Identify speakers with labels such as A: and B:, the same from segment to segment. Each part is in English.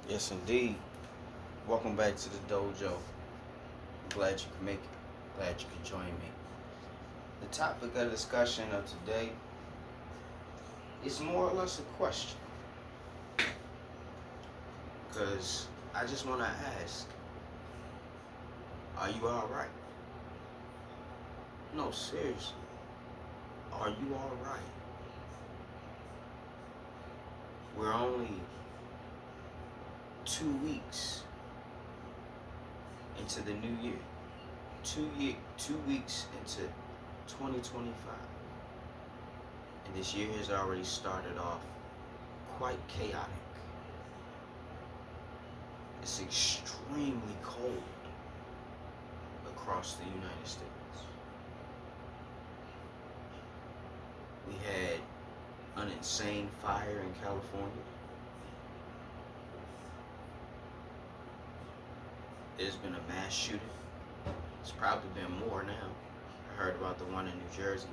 A: Yes, indeed. Welcome back to the dojo. I'm glad you could make it. Glad you could join me. The topic of discussion of today is more or less a question. Because I just want to ask, are you alright? No, seriously. Are you alright? We're only 2 weeks into the new year. 2 weeks into 2025. And this year has already started off quite chaotic. It's extremely cold across the United States. We had an insane fire in California. There's been a mass shooting. It's probably been more now. I heard about the one in New Jersey.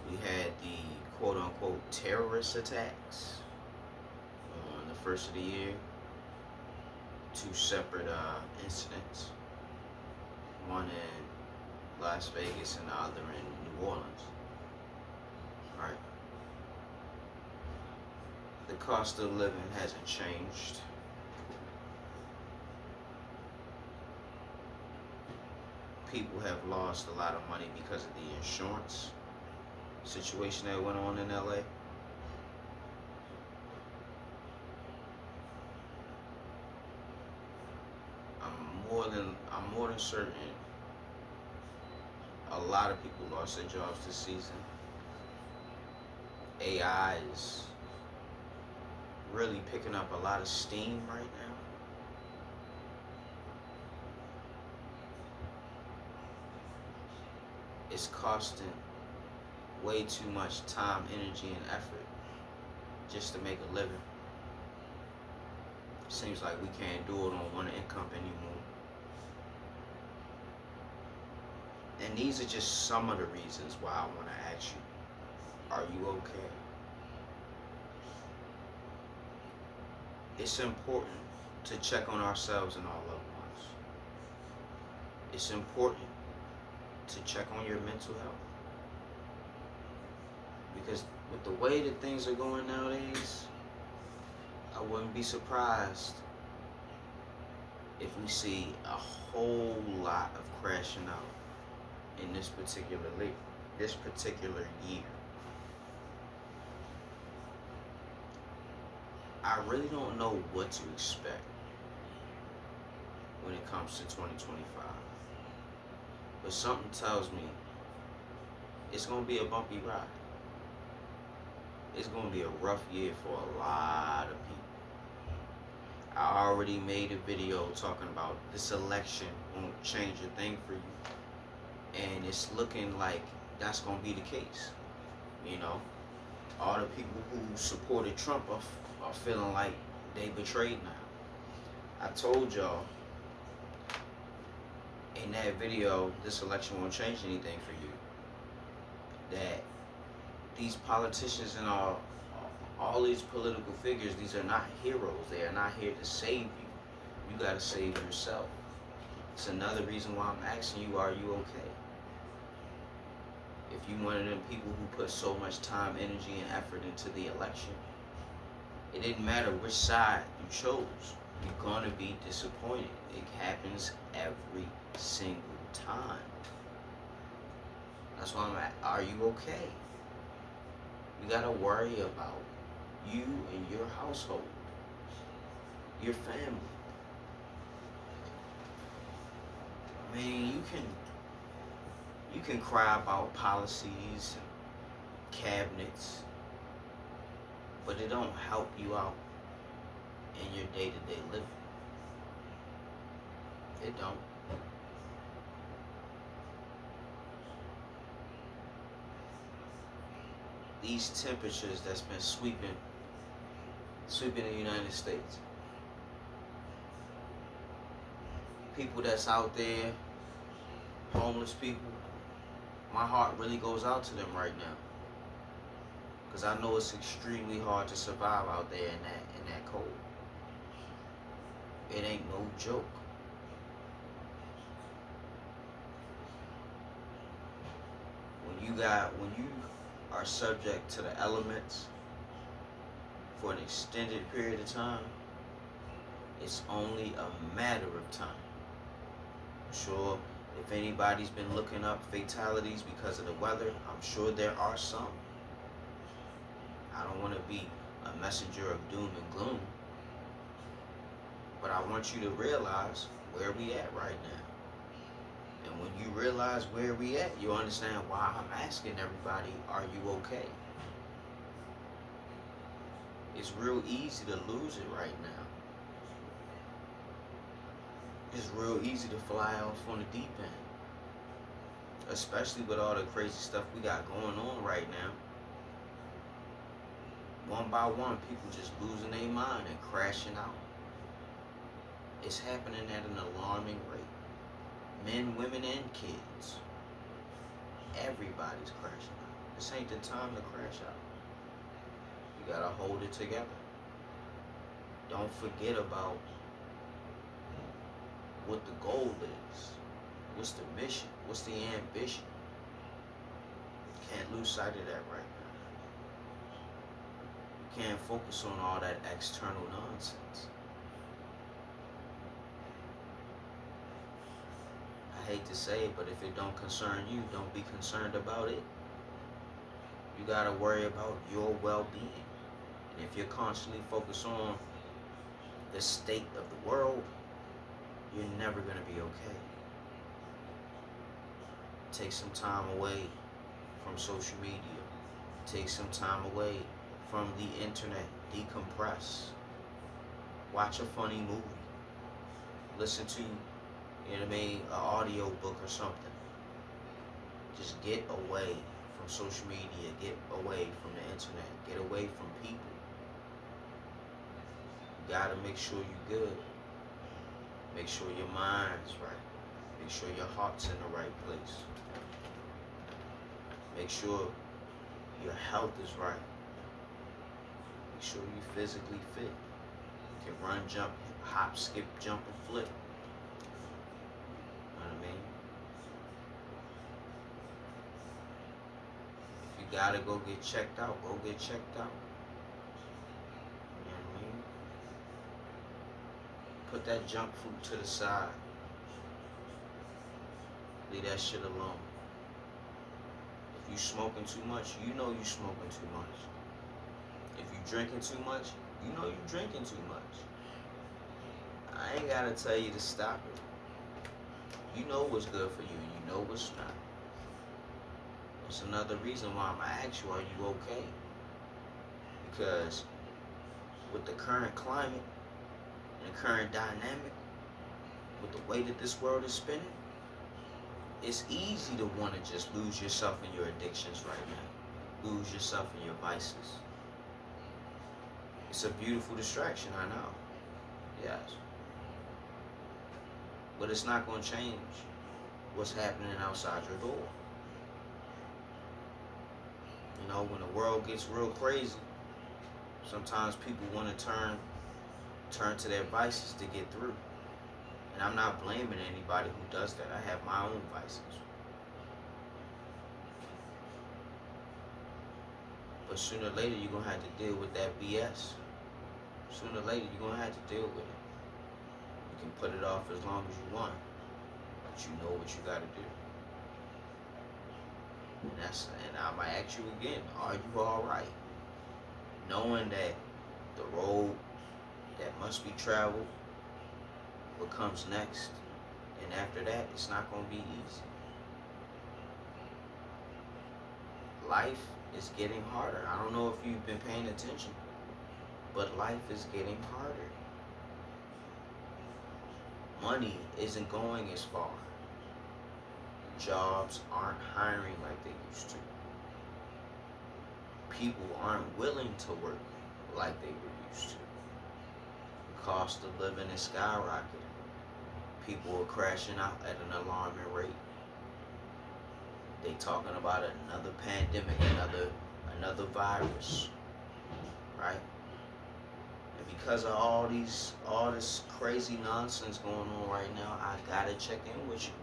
A: We had the quote-unquote terrorist attacks on the first of the year. Two separate incidents. One in Las Vegas and the other in New Orleans. Right. The cost of living hasn't changed. People have lost a lot of money because of the insurance situation that went on in LA. I'm more than certain a lot of people lost their jobs this season. AI is really picking up a lot of steam right now. It's costing way too much time, energy, and effort just to make a living. Seems like we can't do it on one income anymore. And these are just some of the reasons why I want to ask you, are you okay? It's important to check on ourselves and our loved ones. It's important to check on your mental health. Because with the way that things are going nowadays, I wouldn't be surprised if we see a whole lot of crashing out in this particular year. I really don't know what to expect when it comes to 2025. But something tells me it's going to be a bumpy ride. It's going to be a rough year for a lot of people. I already made a video talking about this election won't change a thing for you. And it's looking like that's going to be the case. You know, all the people who supported Trump are feeling like they betrayed now. I told y'all in that video, this election won't change anything for you. That these politicians and all these political figures, these are not heroes. They are not here to save you. You got to save yourself. It's another reason why I'm asking you, are you okay? If you're one of them people who put so much time, energy, and effort into the election, it didn't matter which side you chose. You're going to be disappointed. It happens every single time. That's why I'm at, are you okay? You got to worry about you and your household, your family. I mean, you can cry about policies and cabinets, but it don't help you out in your day-to-day living. It don't. These temperatures that's been sweeping the United States. People that's out there, homeless people, my heart really goes out to them right now. Because I know it's extremely hard to survive out there in that cold. It ain't no joke. When you are subject to the elements for an extended period of time, it's only a matter of time. I'm sure if anybody's been looking up fatalities because of the weather, I'm sure there are some. I don't want to be a messenger of doom and gloom, but I want you to realize where we at right now. And when you realize where we at, you'll understand why I'm asking everybody, are you okay? It's real easy to lose it right now. It's real easy to fly off on the deep end. Especially with all the crazy stuff we got going on right now. One by one, people just losing their mind and crashing out. It's happening at an alarming rate. Men, women, and kids. Everybody's crashing out. This ain't the time to crash out. You gotta hold it together. Don't forget about what the goal is. What's the mission? What's the ambition? Can't lose sight of that right now. You can't focus on all that external nonsense. I hate to say it, but if it don't concern you, don't be concerned about it. You gotta worry about your well-being. And if you're constantly focused on the state of the world, you're never gonna be okay. Take some time away from social media. Take some time away from the internet. Decompress. Watch a funny movie. Listen to, you know what I mean, an audio book or something. Just get away from social media. Get away from the internet. Get away from people. You gotta make sure you're good. Make sure your mind's right. Make sure your heart's in the right place. Make sure your health is right. Make sure you're physically fit. You can run, jump, hop, skip, jump, and flip. You know what I mean? If you gotta go get checked out, go get checked out. You know what I mean? Put that junk food to the side. Leave that shit alone. If you smoking too much, you know you smoking too much. If you drinking too much, you know you drinking too much. I ain't gotta tell you to stop it. You know what's good for you, and you know what's not. It's another reason why I'm gonna ask you, are you okay? Because with the current climate and the current dynamic, with the way that this world is spinning, it's easy to want to just lose yourself in your addictions right now. Lose yourself in your vices. It's a beautiful distraction, I know. Yes. But it's not going to change what's happening outside your door. You know, when the world gets real crazy, sometimes people want to turn to their vices to get through. And I'm not blaming anybody who does that. I have my own vices. But sooner or later, you're going to have to deal with that BS. Sooner or later, you're going to have to deal with it. You can put it off as long as you want, but you know what you got to do. And I might ask you again, are you all right? Knowing that the road that must be traveled, what comes next, and after that, it's not going to be easy. Life is getting harder. I don't know if you've been paying attention, but life is getting harder. Money isn't going as far. Jobs aren't hiring like they used to. People aren't willing to work like they were used to. The cost of living is skyrocketing. People are crashing out at an alarming rate. They talking about another pandemic, another virus, right? And because of all this crazy nonsense going on right now, I gotta check in with you.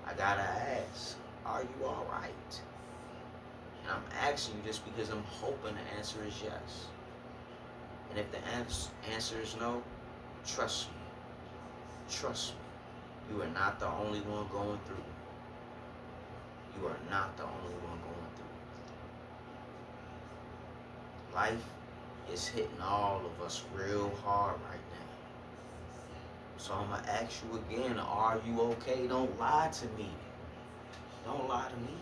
A: I gotta ask, are you all right? And I'm asking you this because I'm hoping the answer is yes. And if the answer is no, trust me. Trust me. You are not the only one going through. You are not the only one going through. Life is hitting all of us real hard right now. So I'm going to ask you again, are you okay? Don't lie to me. Don't lie to me.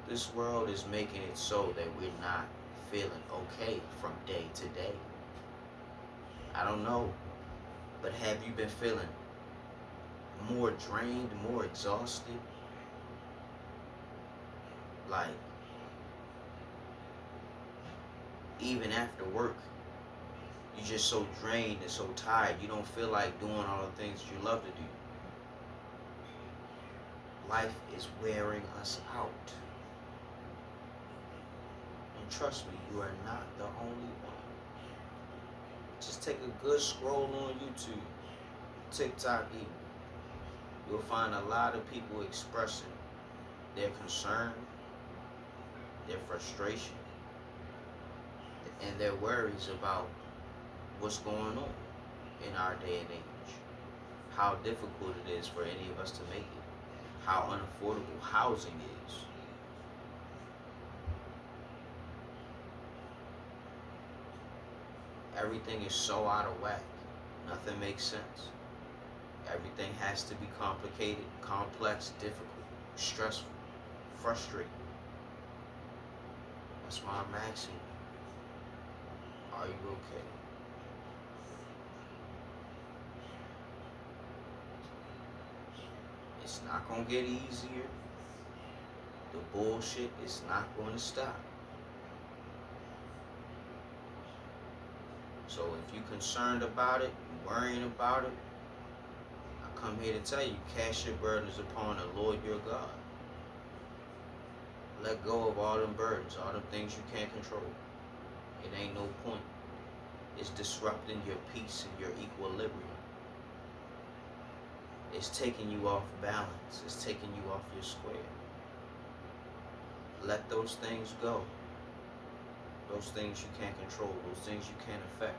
A: This world is making it so that we're not feeling okay from day to day. I don't know, but have you been feeling more drained, more exhausted? Like, even after work, you're just so drained and so tired, you don't feel like doing all the things you love to do. Life is wearing us out. And trust me, you are not the only one. Just take a good scroll on YouTube, TikTok even. You'll find a lot of people expressing their concern, their frustration, and their worries about what's going on in our day and age. How difficult it is for any of us to make it. How unaffordable housing is. Everything is so out of whack. Nothing makes sense. Everything has to be complicated, complex, difficult, stressful, frustrating. That's why I'm asking you, are you okay? It's not going to get easier. The bullshit is not going to stop. So if you're concerned about it, worrying about it, I come here to tell you, cast your burdens upon the Lord your God. Let go of all them burdens, all them things you can't control. It ain't no point. It's disrupting your peace and your equilibrium. It's taking you off balance. It's taking you off your square. Let those things go. Those things you can't control. Those things you can't affect.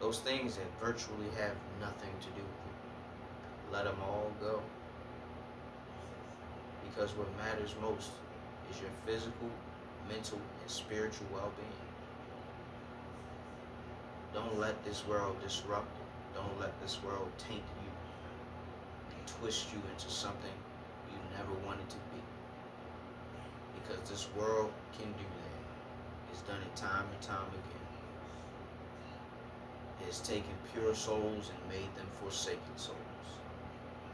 A: Those things that virtually have nothing to do with you. Let them all go. Because what matters most is your physical, mental, and spiritual well-being. Don't let this world disrupt you. Don't let this world taint you and twist you into something you never wanted to be. Because this world can do that. It's done it time and time again. It's taken pure souls and made them forsaken souls.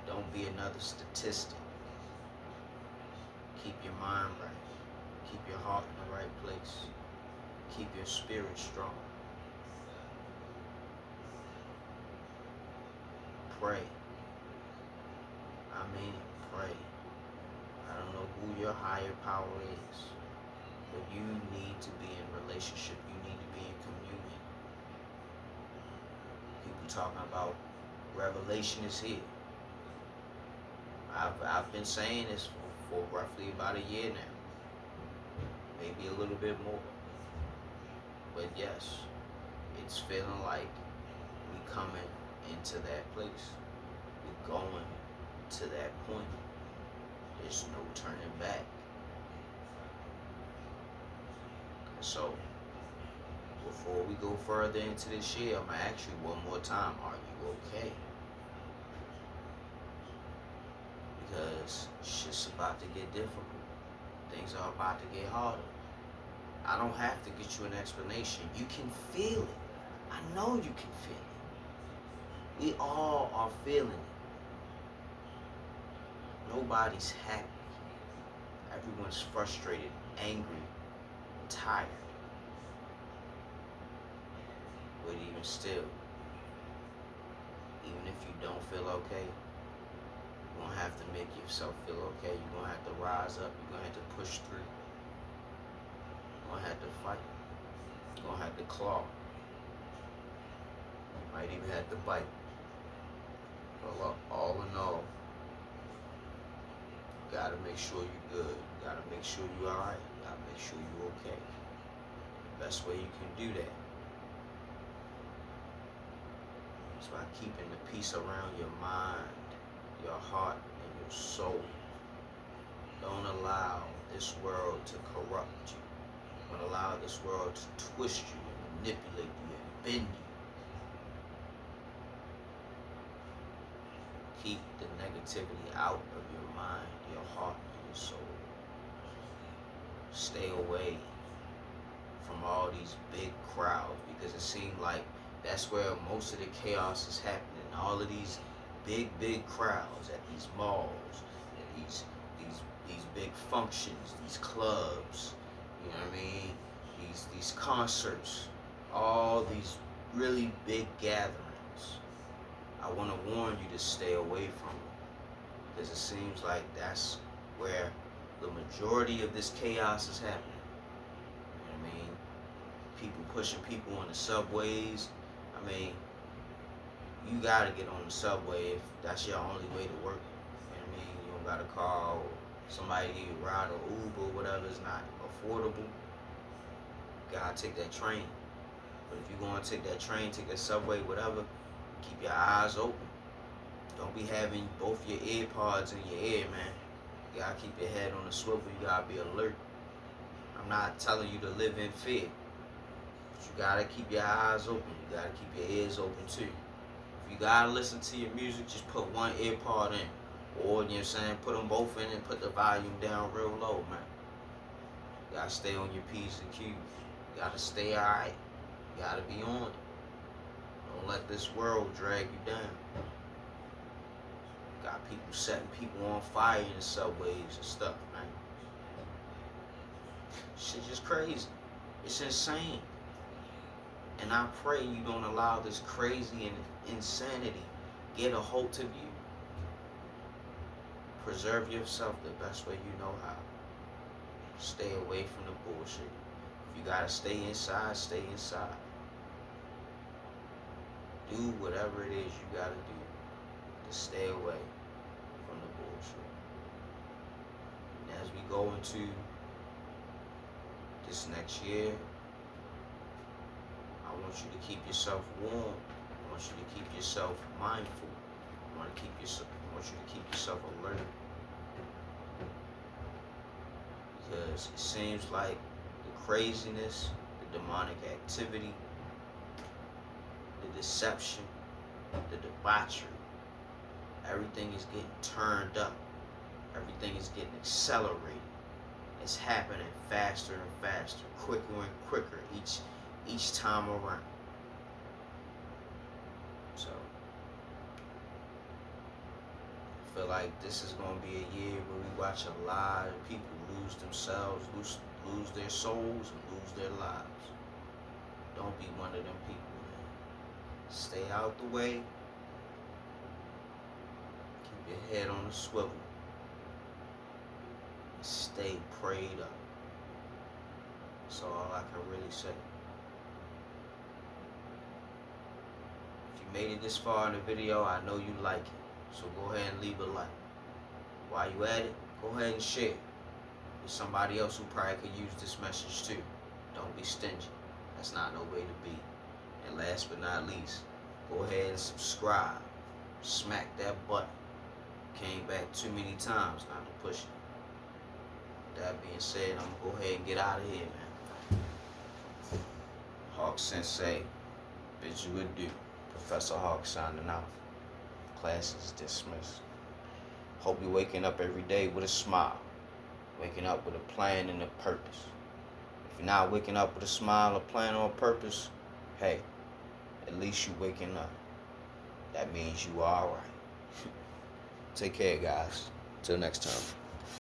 A: Don't be another statistic. Keep your mind right. Keep your heart in the right place. Keep your spirit strong. Pray. I mean it, pray. I don't know who your higher power is, but you need to be in relationship. You need to be in communion. People talking about revelation is here. I've been saying this for roughly about a year now. Maybe a little bit more. But yes, it's feeling like we coming into that place. We're going to that point. There's no turning back. So, before we go further into this year, I'm going to ask you one more time, are you okay? Because shit's about to get difficult. Things are about to get harder. I don't have to get you an explanation. You can feel it. I know you can feel it. We all are feeling it. Nobody's happy. Everyone's frustrated, angry, tired. But even still, even if you don't feel okay, You're gonna have to make yourself feel okay. You're gonna have to rise up. You're gonna have to push through. You're gonna have to fight. You're gonna have to claw. You might even have to bite. But all in all, you gotta make sure you're good. You gotta make sure you're alright. You gotta make sure you're okay. The best way you can do that is by keeping the peace around your mind, your heart, and your soul. Don't allow this world to corrupt you. Don't allow this world to twist you and manipulate you and bend you. Keep the negativity out of your mind, your heart, and your soul. Stay away from all these big crowds, because it seems like that's where most of the chaos is happening. All of these big crowds at these malls, at these big functions, these clubs, you know what I mean? These concerts, all these really big gatherings. I want to warn you to stay away from it, because it seems like that's where the majority of this chaos is happening. You know what I mean? People pushing people on the subways. I mean, you gotta get on the subway if that's your only way to work. You know what I mean? You don't gotta call somebody to give you a ride or Uber, whatever is not affordable. You gotta take that train. But if you're gonna take that train, take that subway, whatever, keep your eyes open. Don't be having both your ear pods in your ear, man. You gotta keep your head on the swivel. You gotta be alert. I'm not telling you to live in fear, but you gotta keep your eyes open. You gotta keep your ears open too. If you gotta listen to your music, just put one ear pod in. Or, you know what I'm saying, put them both in and put the volume down real low, man. You gotta stay on your P's and Q's. You gotta stay alright. You gotta be on it. Don't let this world drag you down. Got people setting people on fire in the subways and stuff, man. Shit just crazy. It's insane. And I pray you don't allow this crazy and insanity get a hold of you. Preserve yourself the best way you know how. Stay away from the bullshit. If you gotta stay inside, stay inside. Do whatever it is you gotta do to stay away from the bullshit. And as we go into this next year, I want you to keep yourself warm. I want you to keep yourself mindful. I want you to keep yourself alert. Because it seems like the craziness, the demonic activity, the deception, the debauchery, everything is getting turned up. Everything is getting accelerated. It's happening faster and faster, quicker and quicker each time around. So I feel like this is going to be a year where we watch a lot of people lose themselves, lose their souls, and lose their lives. Don't be one of them people, man. Stay out the way. Keep your head on a swivel. And stay prayed up. That's all I can really say. If you made it this far in the video, I know you like it. So go ahead and leave a like. While you at it, go ahead and share. There's somebody else who probably could use this message too. Don't be stingy. That's not no way to be. And last but not least, go ahead and subscribe. Smack that button. Came back too many times not to push it. That being said, I'm gonna go ahead and get out of here, man. Hawk Sensei, bid you adieu. Professor Hawk signing out. Class is dismissed. Hope you're waking up every day with a smile. Waking up with a plan and a purpose. If you're not waking up with a smile, a plan, or a purpose, hey, at least you're waking up. That means you are alright. Take care, guys. Till next time.